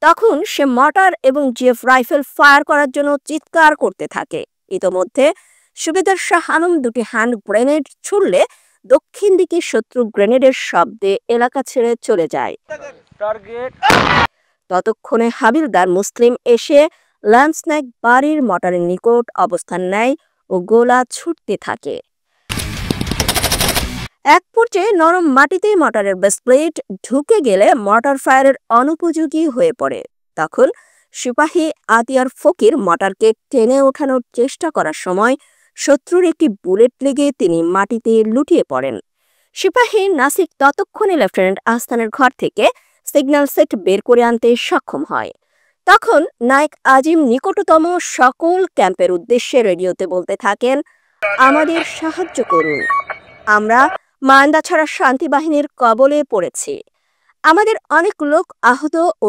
তখন সে মর্টার এবং GF rifle fire করার জন্য চিৎকার করতে থাকে। ইতোমধ্যে সুবেদার শাহ আলম দুটি হ্যান্ড গ্রেনেড ছুড়লে দক্ষিণ দিকে শত্রু গ্রেনেডের শব্দে এলাকা ছেড়ে চলে যায়। ততক্ষণে হাবিলদার মুসলিম এসে ল্যান্সনাইক বাড়ির মর্টারের নিকট অবস্থান নেয় ও গোলা ছুটতে থাকে। এক পর্যায়ে নরম মাটিতে মর্টারের বেসপ্লেট ঢুকে গেলে মর্টার ফায়ারের অনুপযোগী হয়ে পড়ে। তখন সিপাহী আতিয়ার ফকির মর্টারকে টেনে ওঠানোর চেষ্টা করার সময় শত্রুর একটি বুলেট লেগে তিনি মাটিতে লুটিয়ে পড়েন। সিপাহী নাসির ততক্ষণে লেফটেন্যান্ট আহসানের ঘর থেকে সিগন্যাল সেট বের করে আনতে সক্ষম হয়। তখন নায়েক আজিম নিকটতম সকল ক্যাম্পের উদ্দেশ্যে রেডিওতে বলতে থাকেন, আমাদের সাহায্য করুন, আমরা মান্দা ছাড়া শান্তি বাহিনীর কবলে পড়েছি, আমাদের অনেক লোক আহত ও